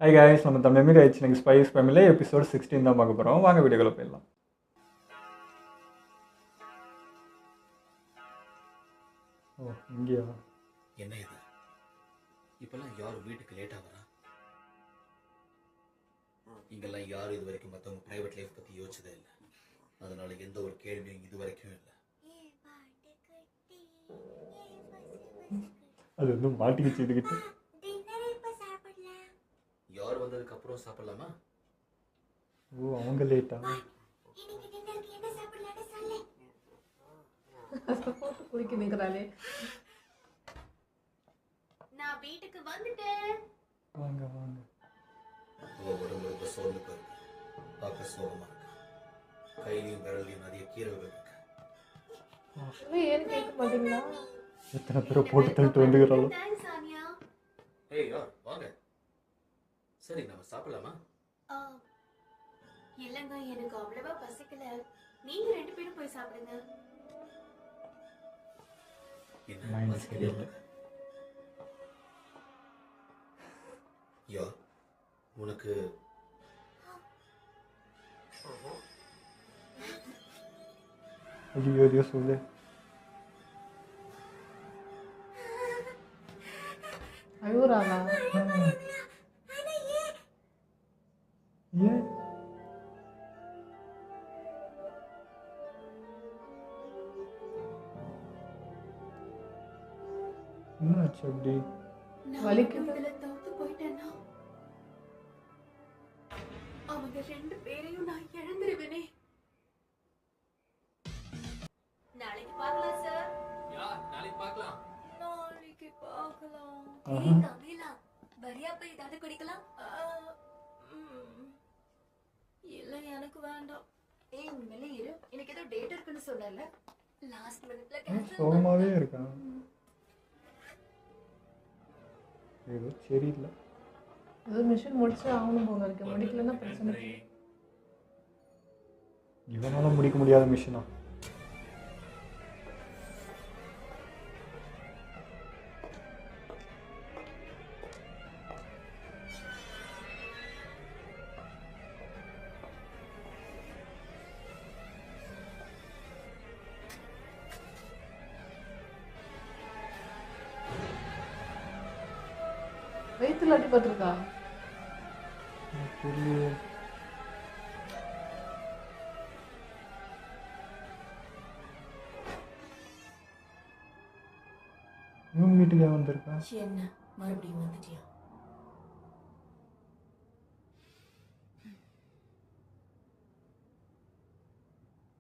Hi guys, நம்ம த memory ஆயிடுச்சு எனக்கு ஸ்பைஸ் ஃபேமிலி எபிசோட் 16 தான் பார்க்க போகிறோம். வாங்க வீடியோக்குள்ள போயிடலாம். ஓ இங்கேயா? என்ன இது இப்பெல்லாம் யாரும் வீட்டுக்கு லேட்டாக வரா? இங்கெல்லாம் யாரும் இது வரைக்கும் மற்றவங்க ப்ரைவேட் லைஃப் பற்றி யோசிச்சதே இல்லை. அதனால எந்த ஒரு கேள்வியும் இது வரைக்கும் இல்லை. அது வந்து மாட்டிக்கிச்சு இதுக்கிட்ட. யார் வந்ததுக்கு அப்புறம் சாப்பிடலாமா? ஓ அவங்க லேட்டா? போட்டு குடிக்க நிற்கிறாளே. நான் வீட்டுக்கு வந்துட்டேன். வாங்க வாங்க. உடம்பு ரொம்ப சோர்ந்து போயிருக்கு. பார்க்க சோகமாக இருக்கு. கையிலையும் விரல்லையும் நிறைய கீரைகள் இருக்கு. ஏன்னு கேட்க மாட்டீங்களா? எத்தனை பேரை போட்டு தள்ளிட்டு வந்துக்கிறாளோ. தேங்க்ஸ் ஆனியா. ஏய் யார் வாங்க. சரி நம்ம சாப்பிடலாமா? இல்லைங்க, எனக்கு அவ்வளவா பசிக்கல. நீங்க 2 பேரும் போய் சாப்பிடுங்க. என்ன Mind பசிக்கலையா சரியில்லை. உனக்கு? யா உனக்கு ஐயோ ஐயோ சொல்லு. அழுகுறாளா? ஏன் என்னாச்சு அப்படி? நான் வலிக்குது. இதுல தோத்து போயிட்டேன்னா அவங்க 2 பேரையும் நான் இழந்துருவேனே. நாளைக்கு பார்க்கலாம் சார். யா நாளைக்கு பார்க்கலாம். நாளைக்கு பார்க்கலாம். ஆஹா. ஏய் கமீலா, வரியா போய் ஏதாவது குடிக்கலாம்? இல்ல எனக்கு வேண்டாம். ஏய் உண்மையிலே இரு, எனக்கு ஏதோ டேட் இருக்குன்னு சொன்னல. லாஸ்ட் மினிட்ல கேன்சல். சோகமாவே இருக்கான். ஏதோ சரியில்லை. ஏதோ மிஷின் முடிச்சு ஆகணும் போல இருக்கு. முடிக்கலன்னா பிரச்சனை. இவனால முடிக்க முடியாத மிஷினா? வயிற்றுல அடி பார்த்துருக்கா? தெரியல. இவங்க வீட்டுக்கு ஏன் வந்திருக்கா? என்ன மறுபடியும் வந்துட்டியா?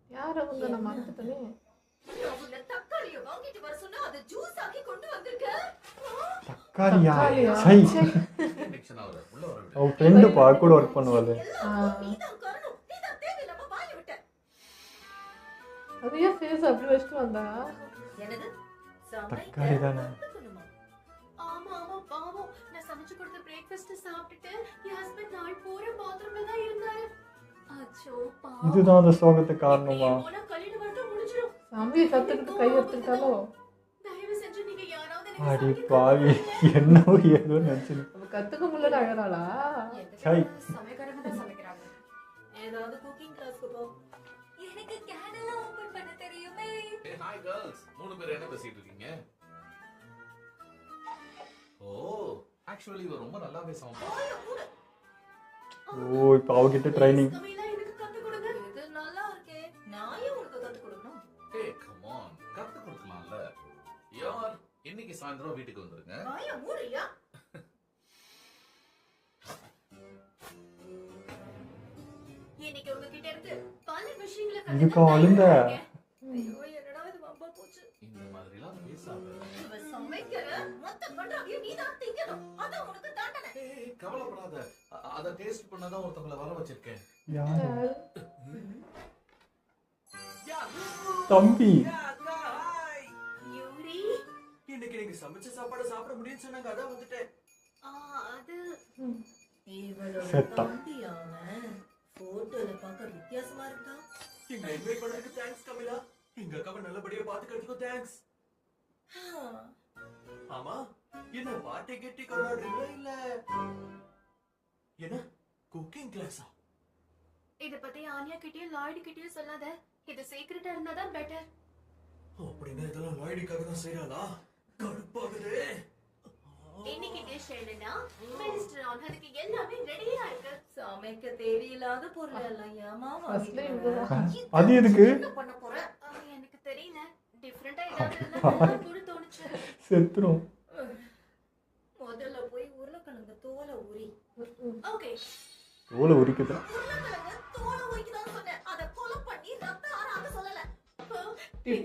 யார் அவங்க? நான் மறந்துட்டேனே. உன்னை தக்காளியை வாங்கிட்டு வர சொன்னா அதை ஜூஸ் ஆக்கி கொண்டு வந்திருக்க. தக்காளியா? தக்காளியா? சை. சே. டென்ஷன் ஆகுது. உள்ள வர விடு. அவ ஃப்ரெண்டு பா கூட ஒர்க் பண்ணுவாள். நீதான் காரணம். நீதான் தேவையில்லாம வாய விட்ட. அது ஏன் ஃபேஸ் அப்படி வச்சுட்டு வந்தா? என்னது? தக்காளி தானே. கத்துக்கணுமா? ஆமா ஆமா பாவம். நான் சமைச்சு கொடுத்த பிரேக்ஃபாஸ்ட் சாப்பிட்டுட்டு என் ஹஸ்பண்ட் நாள் பூரா பாத்ரூம்ல தான் இருந்தாரு. அச்சோ பாவம். இதுதான் அந்த சோகத்துக்கு காரணமா? போனா கல்யாணம் மட்டும் முடிஞ்சிரும். சமைய கற்றுக்கிட்டு கை எடுத்துக்கிட்டாலோ? தயவு செஞ்சு நீங்க யாராவது எனக்கு அடி சமைக்க பாவி, கத்துக் கொடுங்க. என்னவோ ஏதோ நினைச்சு. அவ கற்றுக்க முடியல அழறாளா? சை. சமைக்கிறவங்க தான் சமைக்கிறாங்க. ஏதாவது குக்கிங் கிளாஸ்க்கு போ. எனக்கு கேனெல்லாம் ஓபன் பண்ண தெரியுமே. Hey, hi girls. 3 பேர் என்ன பேசிட்டு இருக்கீங்க? ஓ, ஆக்சுவலி இவ ரொம்ப நல்லாவே சமைப்பா. ஓ இப்போ அவகிட்ட ட்ரைனிங். கமீலா எனக்கு கத்து கொடுங்க. இது நல்லா இருக்கே. நான் ஏன் உனக்கு கத்து கொடுக்கணும்? Hey, come on. கத்து கொடுக்கலாம்ல. யார் இன்னைக்கு சாயந்தரம் வீட்டுக்கு வந்துருங்க. வாய மூடுறியா? இன்னைக்கு உங்ககிட்ட இருந்து பல விஷயங்களை இதுக்கு அழுந்த. ஐயோ என்னடா இது வம்பா போச்சு. இந்த மாதிரிலாம் பேசாத. இவ சமைக்கிற மொத்த பண்றாங்க நீ தான் திங்கணும். அதான் உனக்கு தண்டனை. ஏய் கவலைப்படாத. அத டேஸ்ட் பண்ணாதான் ஒருத்தங்கள வர வச்சிருக்கேன். யாரு? தம்பி. யூரி, இன்னைக்கு நீங்க சமைச்ச சாப்பாடு சாப்பிட முடியும்னு சொன்னாங்க, அதான் வந்துட்டேன். அது ம். இவளோட செத்தா. தம்பி அவன். போட்டோல பார்க்க வித்தியாசமா இருக்கா. எங்களை இன்வைட் பண்ணதுக்கு தேங்க்ஸ் கமிலா. எங்க அக்காவை நல்லபடியா பாத்துக்கிறதுக்கும் தேங்க்ஸ். ஆமா, என்ன பார்ட்டி கெட்டி கொண்டாடுறீங்களா இல்ல என்ன குக்கிங் கிளாஸா? இத பத்தி ஆனியா கிட்டயும் லாய்டு கிட்டயும் சொல்லாத. இது சீக்கிரட்டா இருந்தாதான் பெட்டர். அப்படின்னா இதெல்லாம் லாய்டுக்காக தான் செய்யறாளா? கடுப்பாகுதே. இன்னைக்கு டிஷ் என்னன்னா மினிஸ்டர் ஆன். அதுக்கு எல்லாமே ரெடியா இருக்கு. சமைக்க தேவையில்லாத பொருள் எல்லாம் ஏமா ஃபர்ஸ்ட்ல வாங்கிட்டு வர? இவ்வளவுதான். அது எதுக்கு என்ன பண்ண போற? எனக்கு தெரியல. டிஃபரெண்டா ஏதாவது இருந்தா நல்லா கூட தோணுச்சு. செத்துரும். முதல்ல போய் உருளைக்கிழங்கு தோலை உரி. ஓகே. தோலை உரிக்குது. உருளைக்கிழங்கு தோலை உரிக்கதான் சொன்னேன். அதை கொலை பண்ணி ரத்த ஆறாத சொல்லல.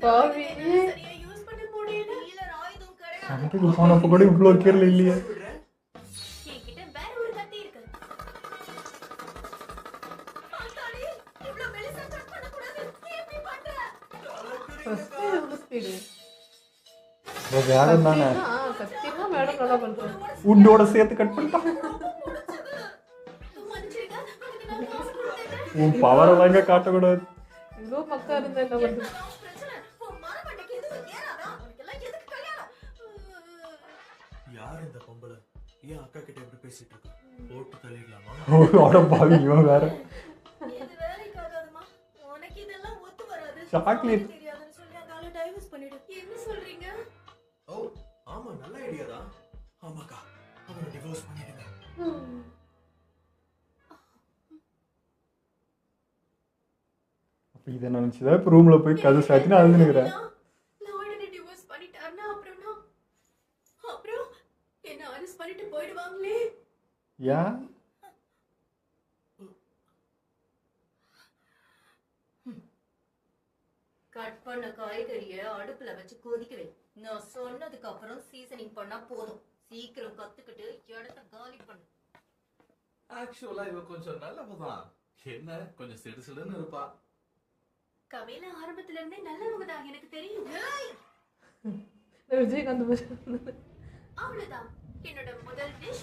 பாவி. சரியா யூஸ் பண்ண முடியல. டீலர் ஆயுதம் கிடையாது. சண்டைக்கு போனப்ப கூட இவ்வளோ கீரல் இல்லையே. என்கிட்ட வேற ஒரு கத்தி இருக்கு. ஆத்தாடி, இவ்வளவு மெலிசா கட் பண்ணக்கூடாது. நீ எப்படி பண்ற? ஃபர்ஸ்ட்ல எவ்வளவு ஸ்பீடு? வேகம் தானே. கத்தினா மேடம் நல்லா பண்றாங்க. உண்டோட சேர்த்து கட் பண்ணிட்டான். மன்னிச்சிடுங்க. அதுக்கு நான் காசு கொடுத்தேன். உன் பவரை தாங்க காட்டக்கூடாது. இவ்வளோ மக்கா இருந்தா என்ன பண்றது? நான் பிரச்சனை. உன் மரமண்டைக்கு எதுவும் ஏறாதா? உனக்கெல்லாம் எதுக்கு கல்யாணம்? யார் இந்த பொம்பளை? ஏன் அக்கா கிட்ட எப்படி பேசிட்டு இருக்கா? போட்டு தள்ளிடலாமா? அவட பாவி இவன் வேற. இது வேலைக்கு ஆகாதுமா. உனக்கு இதெல்லாம் ஒத்து வராது. Chocolate. தெரியாதுன்னு சொல்லி அதால டைவர்ஸ் பண்ணிடு. என்ன சொல்றீங்க? ஓ ஆமா, நல்ல ஐடியா தான். ஆமாக்கா, அவனை டிவோர்ஸ் பண்ணிடுங்க. அப்ப இதை நினைச்சுதான் இப்ப ரூம்ல போய் கதை சாத்தின்னு அழுதுனுக்குறேன். லாய்டு டிவோர்ஸ் பண்ணிட்டாருன்னா அப்புறம் என்ன அரெஸ்ட் பண்ணிட்டு போயிடுவாங்களே. ஏன்? கட் பண்ண காய்கறியை அடுப்புல வச்சு கொதிக்க வை. நான் சொன்னதுக்கு அப்புறம் சீசனிங் பண்ணா போதும். சீக்கிரம் கத்துக்கிட்டு இடத்த காலி பண்ணு. ஆக்சுவலா இவ கொஞ்சம் நல்லவதான். என்ன கொஞ்சம் சிடுசிடுன்னு இருப்பா. கவில ஆரம்பத்துல இருந்தே நல்லவங்க தான், எனக்கு தெரியும். இந்த விஜயகாந்த் மாதிரி. அவ்வளவுதான். என்னோட முதல் டிஷ்.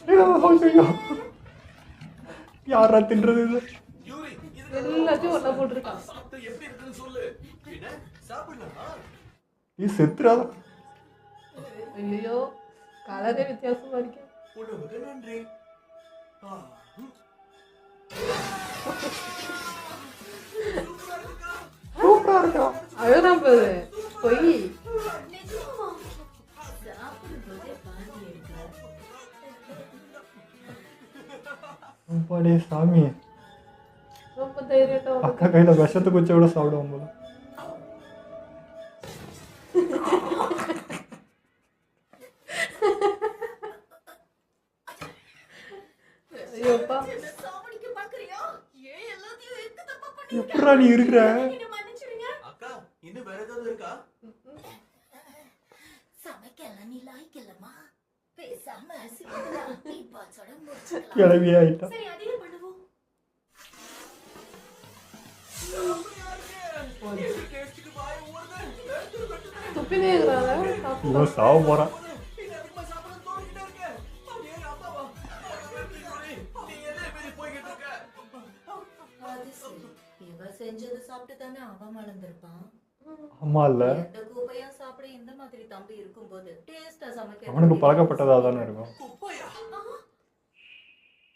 யாரா தின்றது இது? யூரி, இது எல்லாத்தையும் ஒண்ணா போட்டிருக்கான். சாப்பிட்டு எப்படி இருக்குன்னு சொல்லு. என்ன சாப்பிடலாமா? நீ செத்துறாத. ஐயோ கலரே வித்தியாசமா இருக்கு. உணவுக்கு நன்றி. ஆ, ம். சூப்பரா இருக்கா. அழகாம் பாரு. பொய். நிஜமா? சாப்பிடும்போதே பாதி எடுக்கிற. அப்பாடே சாமி. ரொம்ப தைரியட்டா அக்கா கையில விஷத்தை குச்ச கூட சாப்பிடுவோம் போல. ஐயோப்பா. என்ன சாவடிக்க பார்க்கறியா? ஏன் எல்லாத்தையும் எதுக்கு தப்பா பண்ணி? எப்படா நீ இருக்கிற? என்ன மன்னிச்சிடுங்க. அக்கா, இன்னும் வேற ஏதாவது இருக்கா? சமைக்கலாம் நீ லாய்க்கலமா. பேசாம சிம்பிளா பீப்பாச்சோட முடிச்சுக்கலாம். கிளவி ஆயிட்டா. சரி, அதையே பண்ணுவோம். டேஸ்டுக்கு வாய் ஊறுது. துப்பினே இருக்கிறாங்க. இவன் சாவ போறான். இது அதிகமா சாப்பிட தோணிக்கிட்டே இருக்கு. அப்படியே அம்மாவா? நீ என்ன இப்படி போய்கிட்டு இருக்க? அது சரி. இவ செஞ்சது சாப்பிட்டு தானே அவன் மறந்திருப்பான். ஆமா இல்ல. எந்த குப்பையும் சாப்பிட இந்த மாதிரி தம்பி இருக்கும்போது டேஸ்டா சமைக்க அவனுக்கு பழக்கப்பட்டதா தானே இருக்கும். குப்பையா?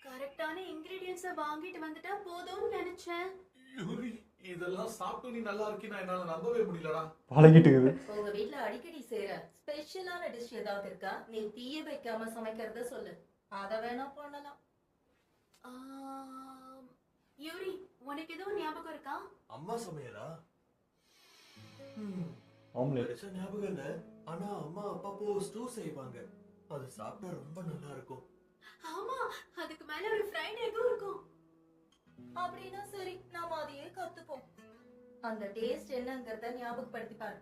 கரெக்டான இன்கிரிடியன்ஸை வாங்கிட்டு வந்துட்டா போதும்னு நினைச்சேன். யூரி, இதெல்லாம் சாப்பிட்டு நீ நல்லா இருக்கீனா என்னால நம்பவே முடியலடா. பழகிட்டு இருக்குது. உங்க வீட்ல அடிக்கடி செய்யற ஸ்பெஷலான டிஷ் ஏதாவது இருக்கா? நீ தீய வைக்காம சமைக்கிறத சொல்லு. அத வேணா பண்ணலாம். யூரி, உனக்கு எதுவும் ஞாபகம் இருக்கா? அம்மா சமையலா? ஆம்லேட். பெருசா ஞாபகம் இல்ல. ஆனா அம்மா அப்பப்போ ஸ்டூ செய்வாங்க. அது சாப்பிட்டா ரொம்ப நல்லா இருக்கும். ஆமா, அதுக்கு மேல ஒரு ஃப்ரைட் எக்கும் இருக்கும். அப்படின்னா சரி, நாம அதையே கத்துப்போம். அந்த டேஸ்ட் என்னங்கறத ஞாபகப்படுத்தி பாரு.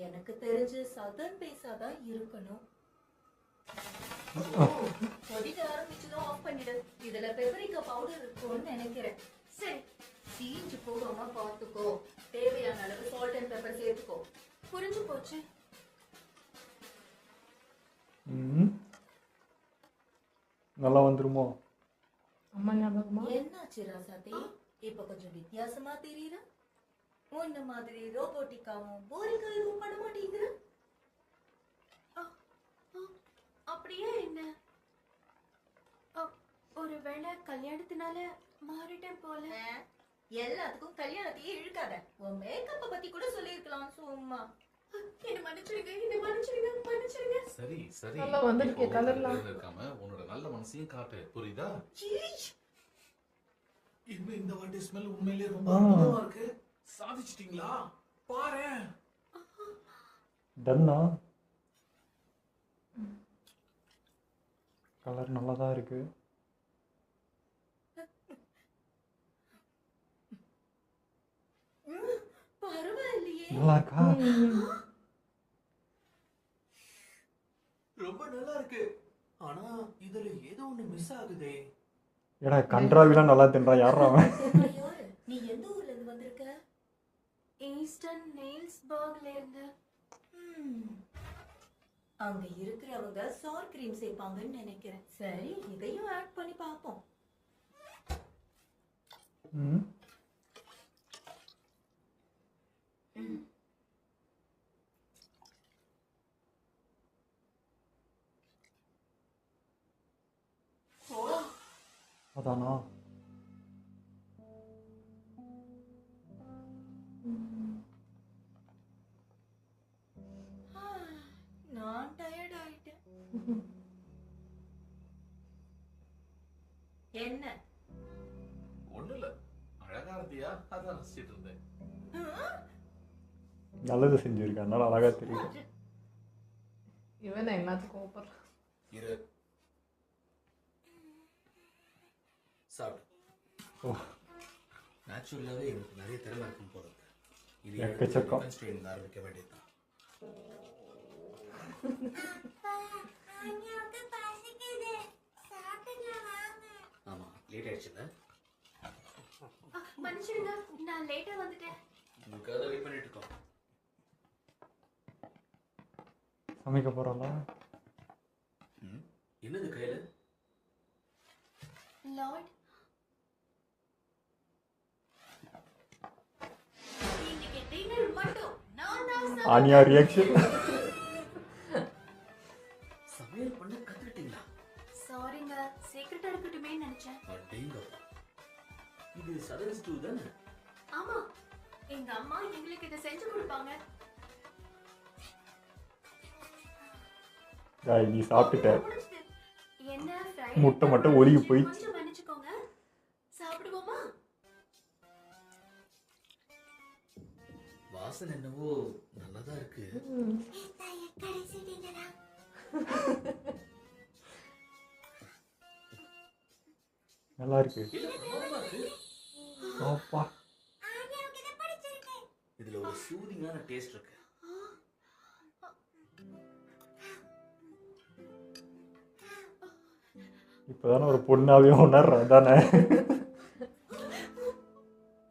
எனக்கு தெரிஞ்சு சதர்ன் பீஸா தான் இருக்கணும். கொதிக்க ஆரம்பிச்சதும் ஆஃப் பண்ணிடு. இதுல பெப்பரிக்கா பவுடர் இருக்கும்னு நினைக்கிறேன். சரி, தீஞ்சு போகாம பார்த்துக்கோ. தேவையான அளவு சால்ட் அண்ட் பெப்பர் சேர்த்துக்கோ. புரிஞ்சு போச்சு. நல்லா வந்துருமோ? அம்மா ஞாபகமா? என்னாச்சு ராசாத்தி? இப்ப கொஞ்சம் வித்தியாசமா தெரியுற. உன்ன மாதிரி ரோபோட்டிக்காவும் போரிக்கா எதுவும் பண்ண மாட்டேங்கிற. அப்படியே என்ன? ஒருவேளை கல்யாணத்தினால மாறிட்டேன் போல. எல்லாத்துக்கும் கல்யாணத்தையே இழுக்காத. உன் மேக்கப்ப பத்தி கூட சொல்லிருக்கலாம் சும்மா. என்ன மன்னிச்சிடுங்க, என்ன மன்னிச்சிடுங்க, மன்னிச்சிடுங்க. சரி சரி நல்லா வந்திருக்கே, இப்போ colourலாம். உன் இருக்காம உன்னோட நல்ல மனசையும் காட்டு, புரியுதா? இன்னும் இந்த வாட்டி ஸ்மெல் உண்மையிலேயே ரொம்ப அற்புதமா இருக்கு. சாதிச்சிட்டீங்களா? பாரேன். டன்னா கலர் நல்லா தான் இருக்கு. பரவாயில்லையே. நல்லா இருக்கா? ரொம்ப நல்லா இருக்கு. ஆனா இதுல ஏதோ ஒண்ணு மிஸ் ஆகுதே. ஏடா கன்றாவிலாம் நல்லா தின்றான். யாரா அவன்? யாரு? நீ எந்த ஊர்ல இருந்து வந்திருக்க? ஈஸ்டர்ன் நெயில்ஸ்பர்க்ல இருந்து. அங்க இருக்கிறவங்க சார் கிரீம் சேர்ப்பாங்கன்னு நினைக்கிறேன். சரி, இதையும் ஆட் பண்ணி பாப்போம். ம். அதானா? நான் டயர்ட் ஆயிட்டேன். என்ன? ஒண்ணும் இல்ல, அழகா இருந்தியா, அதான் ரசிச்சிட்டு இருந்தேன். நல்லது செஞ்சிருக்கேன், அதனால அழகா தெரியுது. இவன் எல்லாத்துக்கும் கோபப்படுறான். இரு சாப்பிடு. ஓ, நேச்சுரலாகவே எனக்கு நிறைய திறமை இருக்கும் போல இருக்கு. இது எக்கச்சக்கம். டிஃபென்ஸ் ட்ரைனிங் ஆரம்பிக்க வேண்டியதுதான். ஆமா, லேட் ஆயிடுச்சுல்ல? மன்னிச்சிடுங்க, நான் லேட்டா வந்துட்டேன். உங்களுக்காக வெயிட் பண்ணிட்டு இருக்கோம். சமைக்க போறாளா? என்னது கையில? லார்ட், இன்னைக்கு டின்னர் மட்டும் நான் தான் ஆனியா ரியாக்ஷன். சமையல் பண்ண கத்துக்கிட்டீங்களா? சாரிங்க, சீக்கிரட்டா இருக்கட்டுமே நினைச்சேன். அடேங்கப்பா. இது சதன் ஸ்டூ தானே? ஆமா, எங்க அம்மா எங்களுக்கு இதை செஞ்சு கொடுப்பாங்க. டேய், நீ சாப்பிட்டுட்ட. முடிஞ்சுது. என்ன முட்டை மட்டும் ஒழுகி போயிடுச்சு. கொஞ்சம் மன்னிச்சுக்கோங்க. சாப்பிடுவோமா? வாசனை என்னவோ நல்லதா இருக்கு. நல்லா இருக்கு. இல்ல, பிரமாதமா இருக்கு. அப்பா, இதுல ஒரு சூதிங்கான டேஸ்ட் இருக்கு. இப்பதானே ஒரு பொண்ணாவே உணர்ற தானே?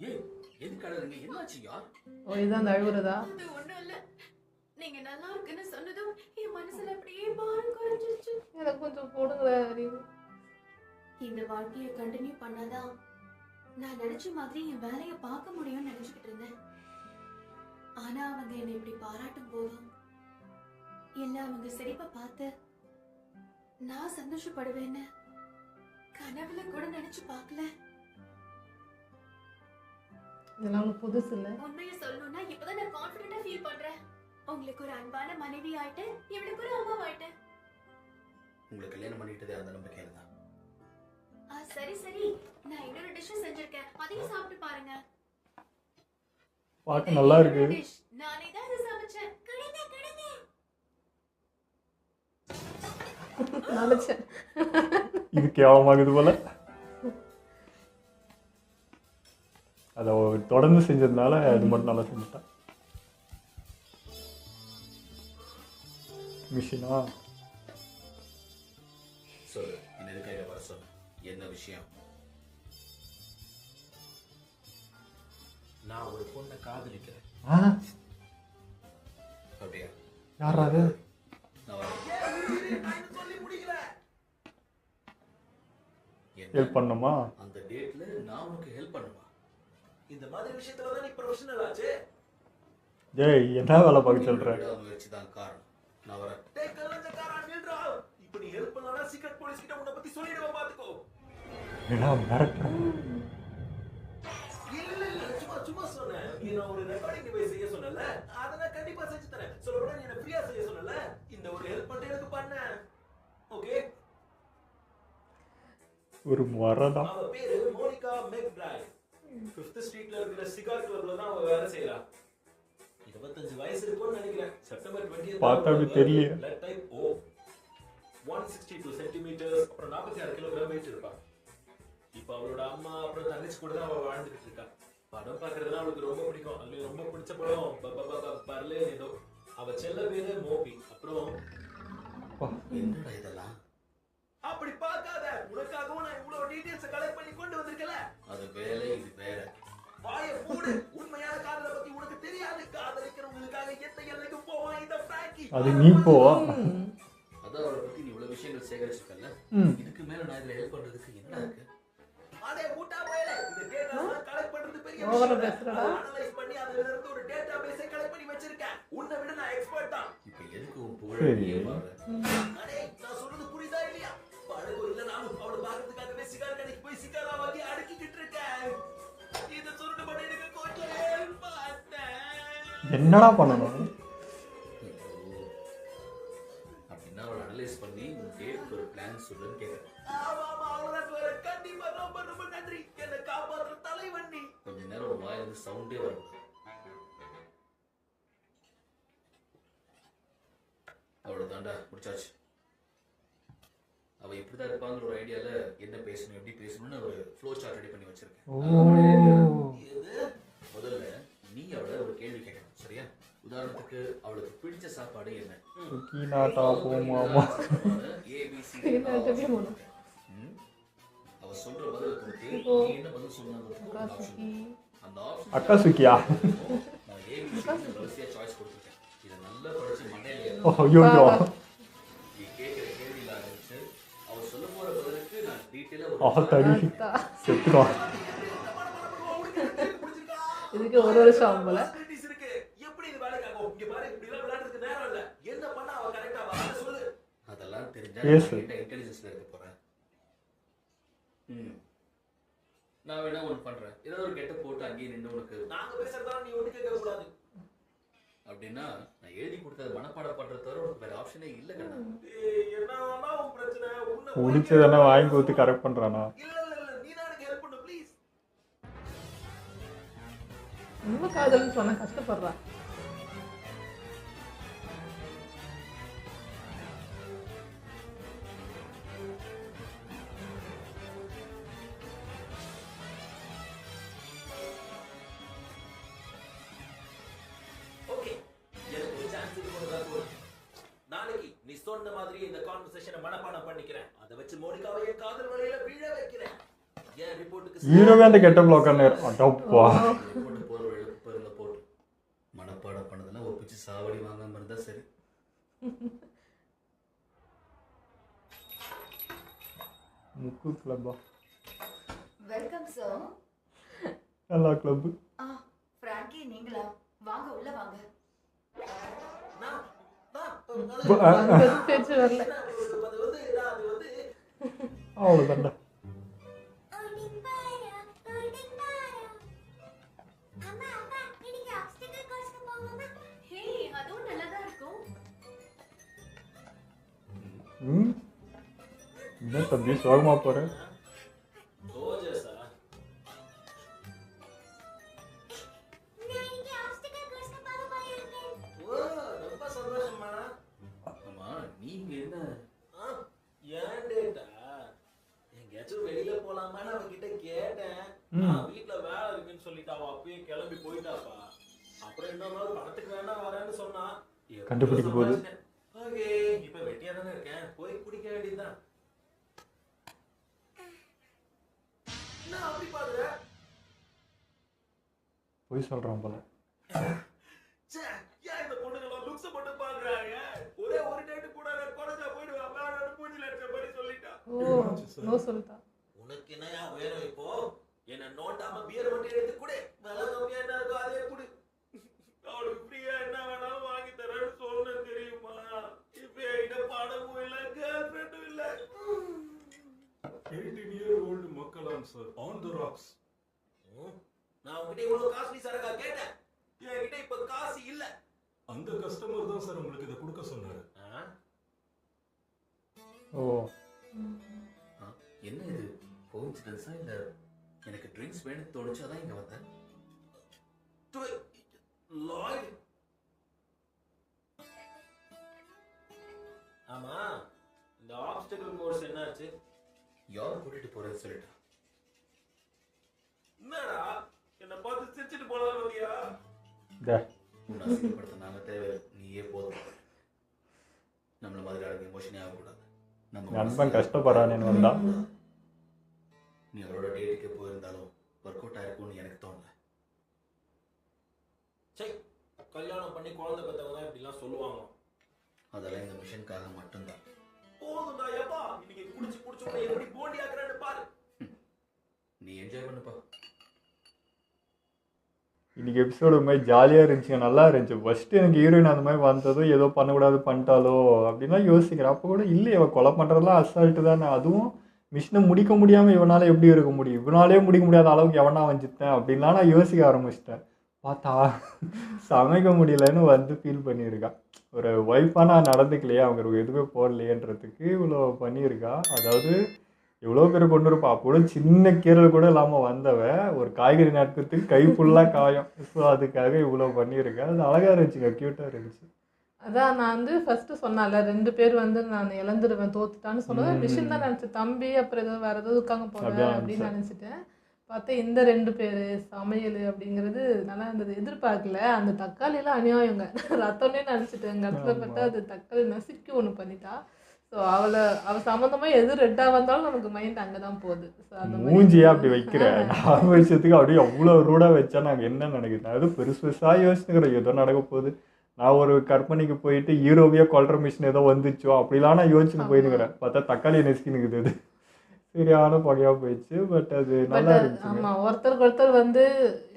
ஏய், எதுக்கு அழகுங்க? என்னாச்சு யார்? ஓ, இதுதான் அந்த அழுகுறதா? அது ஒண்ணும் இல்ல. நீங்க நல்லா இருக்குன்னு சொன்னதும் என் மனசுல அப்படியே பாரம் குறைஞ்சிருச்சு. எனக்கு கொஞ்சம் போடுங்களேன் அறிவு. இந்த வாழ்க்கையை கண்டினியூ பண்ணாதான் நான் நினைச்ச மாதிரி என் வேலையை பார்க்க முடியும்னு நினைச்சுக்கிட்டு இருந்தேன். ஆனா அவங்க என்னை இப்படி பாராட்டும் போதும் இல்ல அவங்க சிரிப்பை பார்த்து நான் சந்தோஷப்படுவேன்னு கனவுல கூட நினைச்சு பார்க்கல. இதெல்லாம் உங்களுக்கு புதுசு இல்ல? உண்மையை சொல்லணும்னா இப்பதான் நான் கான்ஃபிடென்ட்டா ஃபீல் பண்றேன். உங்களுக்கு ஒரு அன்பான மனைவி ஆயிட்டேன், இவனுக்கு ஒரு அம்மா ஆயிட்டேன். உங்களை கல்யாணம் பண்ணிட்டதே அந்த நம்பிக்கையில தான். சரி சரி, நான் இன்னொரு டிஷ் செஞ்சிருக்கேன், அதையும் சாப்பிட்டு பாருங்க. பார்க்க நல்லா இருக்கு. dish. நானே தான் இதை சமைச்சேன். குடிங்க குடிங்க. நினைச்சேன். இது கேவலமாகுது போல. அதை தொடர்ந்து செஞ்சதுனால அது மட்டும் நல்லா செஞ்சுட்டான். மிஷினா? சொல்லு, என்ன கையில வர சொல்லு. என்ன விஷயம்? நான் ஒரு பொண்ணை காதலிக்கிறேன். ஆ, அப்படியா? யாரா அது? நான் வரேன். சொல்லி முடிக்கல. என்ன? ஹெல்ப் பண்ணுமா? அந்த டேட்ல நான் உனக்கு ஹெல்ப் பண்ணுமா? இந்த மாதிரி விஷயத்துல தான் நீ ப்ரொஃபஷனல் ஆச்சு. ஏய், என்ன வேலை பார்க்க சொல்ற? முயற்சி தான் காரணம். நான் வரேன். டேய் கல்லஞ்சக்காரா நில்றா. இப்போ நீ ஹெல்ப் பண்ணலனா சீக்ரெட் போலீஸ் கிட்ட உன்னை பத்தி சொல்லிடுவேன் பாத்துக்கோ. ஏன்னா மிரட்டுறேன். இல்ல இல்ல சும்மா சும்மா சொன்னேன். நீ நான் ஒரு ரெக்கார்டிங் டிவைஸ் செய்ய சொன்னல, அத நான் கண்டிப்பா செஞ்சு தரேன். சொல்லப்போனா நீ என்ன ஃப்ரீயா செய்ய சொன்னல, இந்த ஒரு ஹெல்ப் மட்டும் எனக்கு பண்ண. ஓகே? ஒரு மரதான். அவ பேரு மோனிகா மெக்பிரைட். 5th ஸ்ட்ரீட்ல இருக்கிற சிகார் கிளப்ல தான் அவ வேலை செய்றா. 25 வயசு இருக்கும்னு நினைக்கிறேன். செப்டம்பர் 20th பார்த்தா அப்படி தெரியல. Blood type O. 162 சென்டிமீட்டர், அப்புறம் 46 கிலோகிராம் வெயிட் இருப்பா. இப்ப அவளோட அம்மா அப்புறம் தங்கச்சி கூட தான் அவ வாழ்ந்துட்டு இருக்கா. படம் பார்க்கறதுனா அவளுக்கு ரொம்ப பிடிக்கும். அதுல ரொம்ப பிடிச்ச படம் பர்லேன் ஏதோ. அவ செல்ல பேரு மோபி. அப்புறம் என்னடா இதெல்லாம்? அப்படி பார்க்காத. உனக்காகவும் நான் இவ்வளவு டீடைல்ஸ் கலெக்ட் பண்ணி கொண்டு வந்திருக்கல. அது வேலை, இது வேற. வாயை மூடு. உண்மையான காதலை பத்தி உனக்கு தெரியாது. காதலிக்கிறவங்களுக்காக எந்த எல்லைக்கு போவான் இந்த பிராங்கி. அது நீ போ. அதான் அவளை பத்தி நீ இவ்வளவு விஷயங்கள் சேகரிச்சிருக்கல. இதுக்கு மேல நான் இதுல ஹெல்ப் பண்றதுக்கு என்ன இருக்கு? அதே மூட்டா போயல. இந்த டேட்டாஸ் கலெக்ட் பண்றது பெரிய ஓவரா விஷயம். பேசுறடா. அனலைஸ் பண்ணி அதுல இருந்து ஒரு டேட்டாபேஸை கலெக்ட் பண்ணி வச்சிருக்கேன். உன்னை விட நான் எக்ஸ்பர்ட் தான். இப்போ எதுக்கு உன் புகழ சரி. நீ பாரு. அடே நான் சொல்றது புரியுதா இல்லையா? பழகு இல்ல நானும் அவளை பார்க்கிறதுக்காகவே சிகார் கடைக்கு போய் சிகாரா வாங்கி அடுக்கிட்டு இருக்கேன். இத சொல்லிட்டு பண்ண எனக்கு கொஞ்சம் ஹெல்ப் பண்ணேன். என்னடா பண்ணணும்? அப்படின்னா அவளை அனலைஸ் பண்ணி உன் டேட்டுக்கு ஒரு பிளான் சொல்லுன்னு கேட்குறேன். ஆமா அவ்வளோதான் வேற. கண்டிப்பா ரொம்ப ரொம்ப நன்றி. என்னை காப்பாற்றுற தலைவன் நீ. கொஞ்ச நேரம் ஒரு வாயிலிருந்து சவுண்டே வரும். அவ்வளோதாண்டா, முடிச்சாச்சு. அவ இப்படிதான் இருப்பாங்கிற ஒரு ஐடியால என்ன பேசணும் எப்படி பேசணும்னு ஒரு ஃப்ளோ சார்ட் ரெடி பண்ணி வச்சிருக்கேன். முதல்ல நீ அவளை ஒரு கேள்வி கேட்கணும், சரியா? உதாரணத்துக்கு அவளுக்கு பிடிச்ச சாப்பாடு என்ன? கீனாட்டா போமாமா. ஏபிசி. அவ சொல்ற பதில் கொடுத்து நீ என்ன பதில் சொன்னது? அந்த ஆப்ஷன் அக்காசுக்கியா? நான் ஏபிசி வரிசையா சாய்ஸ் கொடுத்துருக்கேன். இதை நல்லா படிச்சு மண்டையில ஐயோ. நீ கேட்கிற கேள்வியில ஆரம்பிச்சு அவ சொல்ல போற பதிலுக்கு நான் டீட்டெயிலா ஆத்தாடி செத்துடும். இதுக்கு ஒரு வருஷம் ஆகும் போல. இருக்கு. எப்படி இது வேலைக்கு ஆகும்? இங்க பாரு, இப்படி எல்லாம் விளையாடுறதுக்கு நேரம் இல்ல. என்ன பண்ணா அவ கரெக்டா வா சொல்லு. அதெல்லாம் தெரிஞ்சா நான் இன்டெலிஜென்ஸ்ல இருக்க போறேன். நான் வேணா ஒன்று பண்றேன். ஏதாவது ஒரு கெட்ட போட்டு அங்கேயே நின்று உனக்கு நாங்க பேசுறதா நீ ஒண்ணு கேட்க கூடாது அப்படின்னா நான் எழுதி கொடுத்தது மனப்பாடம் பண்றத தவிர உனக்கு வேற ஆப்ஷனே இல்ல கண்ணா. என்னன்னா உன் பிரச்சனை? உன்னை பிடிச்சதானே வாங்கி கொடுத்து கரெக்ட் பண்றானா? இல்ல இல்ல இல்ல நீ தான் எனக்கு ஹெல்ப் பண்ணு ப்ளீஸ். ரொம்ப காதல்னு சொன்னா கஷ்டப்படுறா. ஓகே, எனக்கு ஒரு சான்ஸ் கொடுங்க. நாளைக்கு நீ சொன்ன மாதிரி இந்த கான்வர்சேஷனை மனப்பாடம் பண்ணிக்கிறேன். அதை வச்சு மோனிகாவை என் காதல் வலையில வீழ வைக்கிறேன். ஏன் ரிப்போர்ட்டுக்கு ஹீரோவே அந்த கெட்ட பிளாக்கர் அடப்பா. ரிப்போர்ட் போற வேலை போறல போட்டு மனப்பாடம் பண்ணதெல்லாம் ஒரு பிச்சு சாவடி வாங்காம இருந்தா சரி. முக்கு கிளப்பா? Welcome sir. எல்லா கிளப். பிராங்கி நீங்களா? வாங்க உள்ள வாங்க. பேச்சு வரல. அவ்வளோதான்டா. ஹே, அதுவும் நல்லதா இருக்கும். என்ன தம்பி சோகமா போற? வெளியில போலாமான்னு அவகிட்ட கேட்டேன். வீட்டுல வேலை இருக்குன்னு சொல்லிட்டு அவ அப்பயே கிளம்பி போயிட்டாப்பா. அப்புறம் இன்னொரு நாள் படத்துக்கு வேணா வரேன்னு சொன்னா. கண்டுபிடிக்க போகுது. ஓகே, இப்ப வெட்டியா தானே இருக்கேன், போய் குடிக்க வேண்டியதுதான். நான் அப்படி பாக்குற போய் சொல்றான் போல. ஏன் இந்த பொண்ணுங்களாம் லுக்ஸ் மட்டும் பாக்குறாங்க? ஒரே ஒரு டேட்டு கூட குறைஞ்சா போயிடுவா. வேற பூஜில இருக்க மாதிரி சொல்லிட்டா. நோ சொல்லிட்டா. உனக்கு என்னையா வேணும் இப்போ? என்ன நோண்டாம பியர் மட்டும் எடுத்து குடு. விலை கம்மியா என்ன இருக்கோ அதே குடு. அவளுக்கு ஃப்ரீயா என்ன வேணாலும் வாங்கி தரேன்னு சொன்ன தெரியுமா? இப்ப என்கிட்ட பணமும் இல்ல, கேர்ள் ஃப்ரெண்டும் இல்ல. 18 year old மக்கள் super sir, on the rocks. நான் உங்ககிட்ட இவ்வளவு காஸ்ட்லி சரக்கா கேட்டேன், என்கிட்ட இப்ப காசு இல்ல. அந்த கஸ்டமர் தான் சார் உங்களுக்கு இதை கொடுக்க சொன்னாரு. ஓ என்ன இது கோயின்சிடன்ஸா இல்ல எனக்கு ட்ரிங்க்ஸ் வேணும்னு தோணுச்சாதான் இங்க வந்தேன். லாய்ட், ஆமா, இந்த ஆப்ஸ்டக்கிள் கோர்ஸ் என்னாச்சு? யார் கூட்டிட்டு போறேன்னு சொல்லிட்டா. என்னடா என்ன பார்த்து சிரிச்சிட்டு போலாம் வந்தியா? உன்னை அசிங்கப்படுத்த நாங்க தேவை, நீயே போதும். நம்மள மாதிரி ஆளுங்க எமோஷனே ஆகக்கூடாது. நண்பன் கஷ்டப்படுறானேன்னு வந்தா. நீ அவரோட டேட்டுக்கு போயிருந்தாலும் ஒர்க் அவுட் ஆயிருக்கும்னு எனக்கு தோணல. சை, கல்யாணம் பண்ணி குழந்தை பெற்றவங்க தான் இப்படிலாம் சொல்லுவாங்க. அதெல்லாம் இந்த மிஷனுக்காக மட்டும்தான். போதும்டா எப்பா, இன்னைக்கு குடிச்சு குடிச்சு உன்னை எப்படி போண்டி ஆக்குறேன்னு பாரு. நீ என்ஜாய் பண்ணுப்பா. இன்னைக்கு எபிசோடு மாதிரி ஜாலியாக இருந்துச்சுங்க, நல்லா இருந்துச்சு. ஃபஸ்ட்டு எனக்கு ஹீரோயின் அந்த மாதிரி வந்ததும் ஏதோ பண்ணக்கூடாது பண்ணிட்டாலோ அப்படின்லாம் யோசிக்கிறேன். அப்போ கூட இல்லை, இவன் கொலை பண்ணுறதுலாம் அசால்ட்டு தானே. அதுவும் மிஷினை முடிக்க முடியாமல் இவனால் எப்படி இருக்க முடியும், இவனாலே முடிக்க முடியாத அளவுக்கு எவனா வஞ்சித்தேன் அப்படின்லாம் நான் யோசிக்க ஆரம்பிச்சிட்டேன். பார்த்தா சமைக்க முடியலன்னு வந்து ஃபீல் பண்ணியிருக்கான். ஒரு ஒய்ஃபாக நான் நடந்துக்கலையே, அவங்க எதுவுமே போடலையேன்றதுக்கு இவ்வளோ பண்ணியிருக்கா. அதாவது எவ்வளோ பேர் கொண்டு இருப்பா, அப்போ சின்ன கீரல் கூட இல்லாமல் வந்தவ ஒரு காய்கறி நட்டுறதுக்கு கை ஃபுல்லாக காயம். ஸோ அதுக்காக இவ்வளோ பண்ணியிருக்கேன். அது அழகாக இருந்துச்சுங்க, க்யூட்டாக இருந்துச்சு. அதான் நான் வந்து ஃபர்ஸ்ட் சொன்னால 2 பேர் வந்து நான் இழந்துருவேன் தோத்துட்டான்னு சொன்னது மிஷின் தான் நினச்சேன். தம்பி அப்புறம் ஏதோ வேற ஏதோ இருக்காங்க போல அப்படின்னு நினச்சிட்டேன். பார்த்தா இந்த 2 பேர் சமையல் அப்படிங்கிறது நல்லா இருந்தது. எதிர்பார்க்கல. அந்த தக்காளியெல்லாம் அநியாயங்க, ரத்தம்னே நினச்சிட்டேன். எங்கள் இடத்துல பார்த்தா அது தக்காளி நசுக்கி ஒன்று பண்ணிட்டா. ஸோ அவள் சம்மந்தமாக எது ரெட்டாக வந்தாலும் நமக்கு மைண்ட் அங்கே தான் போகுது. ஸோ அந்த மூஞ்சியா அப்படி வைக்கிறேன் நான் விஷயத்துக்கு அப்படியே அவ்வளோ ரூடாக வச்சா நாங்கள் என்ன நினைக்கிறேன். அது பெருசு பெருசாக யோசிச்சுக்கிறோம் ஏதோ நடக்க போகுது. நான் ஒரு கற்பனைக்கு போயிட்டு ஹீரோவியாக கொல்ற மிஷின் ஏதோ வந்துச்சோ அப்படிலாம் நான் யோசிச்சுன்னு போயினுக்கிறேன். பார்த்தா தக்காளி நெசுக்கினுக்குது. அது சரியான பகையாக போயிடுச்சு. பட் அது நல்லா இருந்துச்சு. ஆமாம், ஒருத்தருக்கு ஒருத்தர் வந்து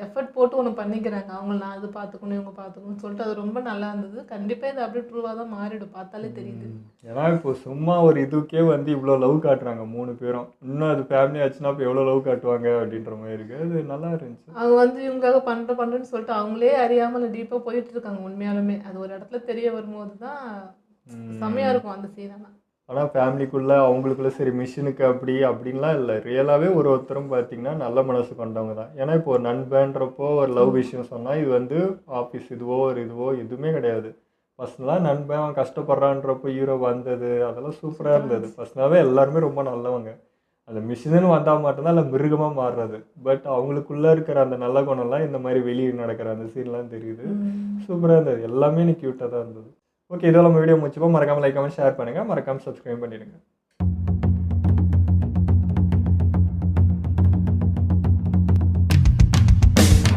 எஃபர்ட் போட்டு ஒன்று பண்ணிக்கிறாங்க. அவங்க நான் அது பார்த்துக்கணும் இவங்க பார்த்துக்கணும்னு சொல்லிட்டு அது ரொம்ப நல்லா இருந்தது. கண்டிப்பாக இது அப்படியே ட்ரூவாக தான் மாறிடும், பார்த்தாலே தெரியுது. ஏன்னா இப்போ சும்மா ஒரு இதுக்கே வந்து இவ்வளோ லவ் காட்டுறாங்க 3 பேரும். இன்னும் அது ஃபேமிலி ஆச்சுன்னா இப்போ எவ்வளோ லவ் காட்டுவாங்க அப்படின்ற மாதிரி இருக்குது. அது நல்லா இருந்துச்சு. அவங்க வந்து இவங்களுக்காக பண்ணுறேன்னு சொல்லிட்டு அவங்களே அறியாமல் டீப்பாக போயிட்டு இருக்காங்க. உண்மையாலுமே அது ஒரு இடத்துல தெரிய வரும்போது தான் செம்மையாக இருக்கும் அந்த சீனெல்லாம். ஆனால் ஃபேமிலிக்குள்ளே அவங்களுக்குள்ள சரி மிஷினுக்கு அப்படி அப்படின்லாம் இல்லை. ரியலாகவே ஒருத்தரும் பார்த்தீங்கன்னா நல்ல மனசு கொண்டவங்க தான். ஏன்னா இப்போ ஒரு நண்பன்றப்போ ஒரு லவ் விஷயம் சொன்னால் இது வந்து ஆஃபீஸ் இதுவோ ஒரு இதுவோ எதுவுமே கிடையாது. பர்சனலாக நண்பன் அவன் கஷ்டப்படுறான்றப்போ ஹீரோ வந்தது அதெல்லாம் சூப்பராக இருந்தது. பர்சனலாகவே எல்லாருமே ரொம்ப நல்லவங்க. அந்த மிஷினுன்னு வந்தால் மட்டும்தான் இல்லை மிருகமாக மாறுறது. பட் அவங்களுக்குள்ளே இருக்கிற அந்த நல்ல குணம்லாம் இந்த மாதிரி வெளியே நடக்கிற அந்த சீன்லாம் தெரியுது. சூப்பராக இருந்தது. எல்லாமே எனக்கு க்யூட்டாக தான் இருந்தது. ஓகே, இதெல்லாம் நம்ம வீடியோ முடிச்சுப்போம். மறக்காமல் லைக் கமெண்ட் ஷேர் பண்ணுங்கள். மறக்காமல் சப்ஸ்கிரைப் பண்ணிடுங்க.